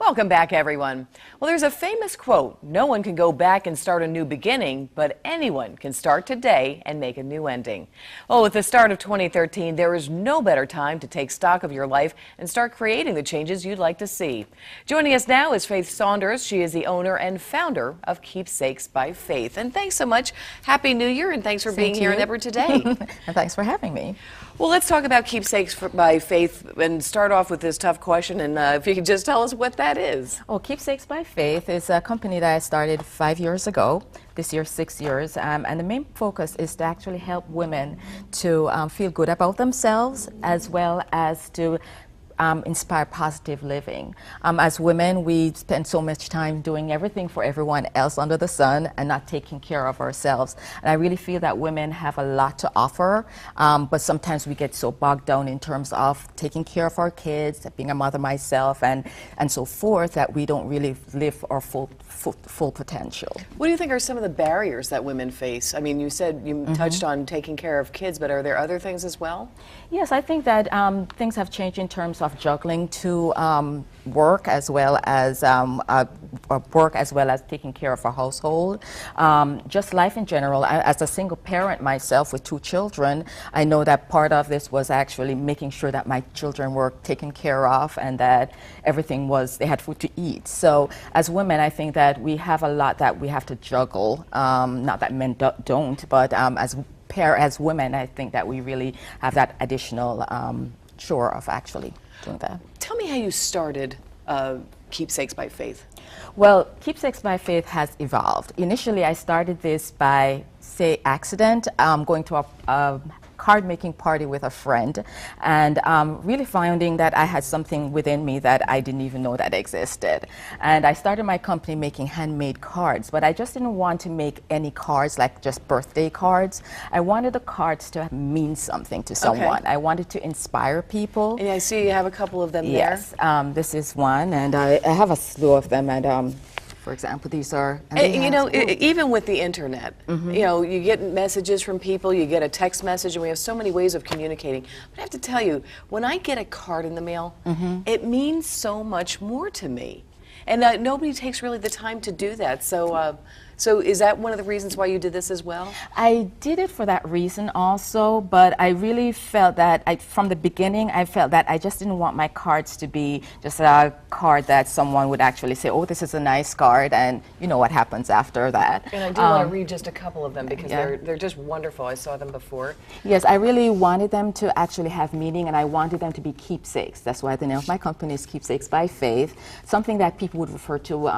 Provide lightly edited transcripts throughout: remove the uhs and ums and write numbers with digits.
Welcome back, everyone. Well, there's a famous quote, no one can go back and start a new beginning, but anyone can start today and make a new ending. Well, with the start of 2013, there is no better time to take stock of your life and start creating the changes you'd like to see. Joining us now is Faith Saunders. She is the owner and founder of Keepsakes by Faith. And thanks so much. Happy New Year, and thanks for being here in Ebru today. And thanks for having me. Well, let's talk about Keepsakes by Faith and start off with this tough question. And if you could just tell us what that is. Oh, Keepsakes by Faith is a company that I started 5 years ago. This year, 6 years. And the main focus is to actually help women to feel good about themselves, as well as to inspire positive living. As women, we spend so much time doing everything for everyone else under the sun and not taking care of ourselves. And I really feel that women have a lot to offer, but sometimes we get so bogged down in terms of taking care of our kids, being a mother myself, and so forth, that we don't really live our full potential. What do you think are some of the barriers that women face? I mean, you said you touched on taking care of kids, but are there other things as well? Yes, I think that things have changed in terms of juggling to work as well as taking care of a household. Just life in general. As a single parent myself with 2 children, I know that part of this was actually making sure that my children were taken care of and that everything they had food to eat. So as women, I think that we have a lot that we have to juggle. Not that men don't, but as women, I think that we really have that additional chore of actually doing that. Tell me how you started Keepsakes by Faith. Well, Keepsakes by Faith has evolved. Initially, I started this by, say, accident, going to a card-making party with a friend, and really finding that I had something within me that I didn't even know that existed. And I started my company making handmade cards, but I just didn't want to make any cards like just birthday cards. I wanted the cards to mean something to someone. Okay. I wanted to inspire people. And I see you have a couple of them there. Yes, this is one, and I have a slew of them, and for example, these are... You know, even with the internet, you know, you get messages from people, you get a text message, and we have so many ways of communicating. But I have to tell you, when I get a card in the mail, it means so much more to me. And nobody takes really the time to do that. So is that one of the reasons why you did this as well? I did it for that reason also, but I really felt that from the beginning, I felt that I just didn't want my cards to be just a card that someone would actually say, oh, this is a nice card, and you know what happens after that. And I do want to read just a couple of them because they're just wonderful. I saw them before. Yes, I really wanted them to actually have meaning, and I wanted them to be keepsakes. That's why the name of my company is Keepsakes by Faith, something that people would refer to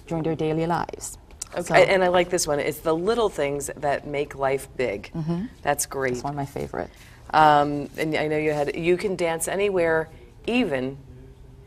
during their daily lives. Okay, so, and I like this one. It's the little things that make life big. That's great. It's one of my favorite. And I know you can dance anywhere, even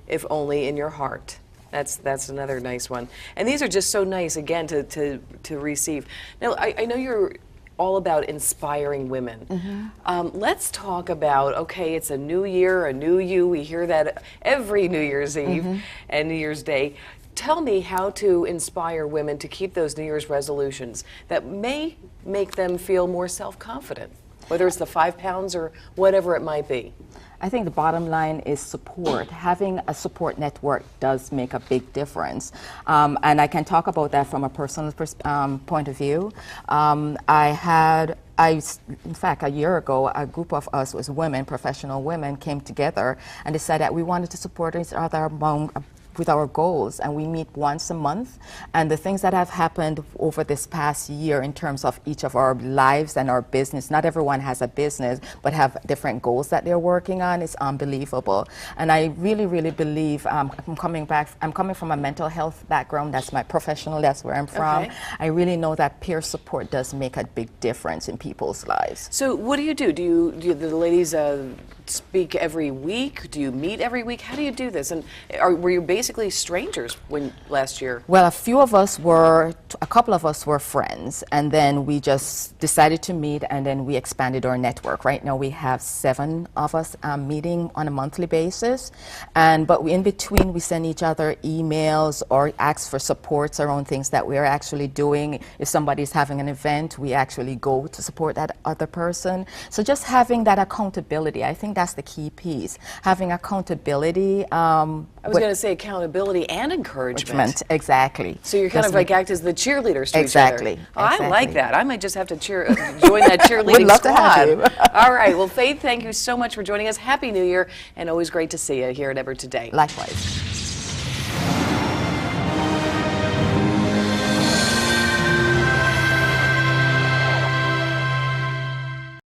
if only in your heart. That's another nice one. And these are just so nice, again, to receive. Now, I know you're all about inspiring women. Let's talk about, okay, it's a new year, a new you. We hear that every New Year's Eve and New Year's Day. Tell me how to inspire women to keep those New Year's resolutions that may make them feel more self-confident, whether it's the 5 pounds or whatever it might be. I think the bottom line is support. Having a support network does make a big difference. And I can talk about that from a personal point of view. In fact, a year ago, a group of us was women, professional women, came together and decided that we wanted to support each other with our goals, and we meet once a month. And the things that have happened over this past year in terms of each of our lives and our business, not everyone has a business, but have different goals that they're working on, is unbelievable. And I really, really believe, I'm coming from a mental health background, that's my professional, that's where I'm from. I really know that peer support does make a big difference in people's lives. So what do? Do the ladies speak every week? Do you meet every week? How do you do this? And were you basically strangers last year? Well, a couple of us were friends, and then we just decided to meet, and then we expanded our network. Right now we have 7 of us meeting on a monthly basis, but in between we send each other emails or ask for supports around things that we're actually doing. If somebody's having an event, we actually go to support that other person. So just having that accountability, I think that's the key piece. Having accountability. I was going to say accountability accountability and encouragement. Exactly. So you're kind of like act as the cheerleaders to Exactly. each other. Oh, Exactly. I like that. I might just have to join that cheerleading We'd love squad. to have you. All right. Well, Faith, thank you so much for joining us. Happy New Year, and always great to see you here at Ebru Today. Likewise.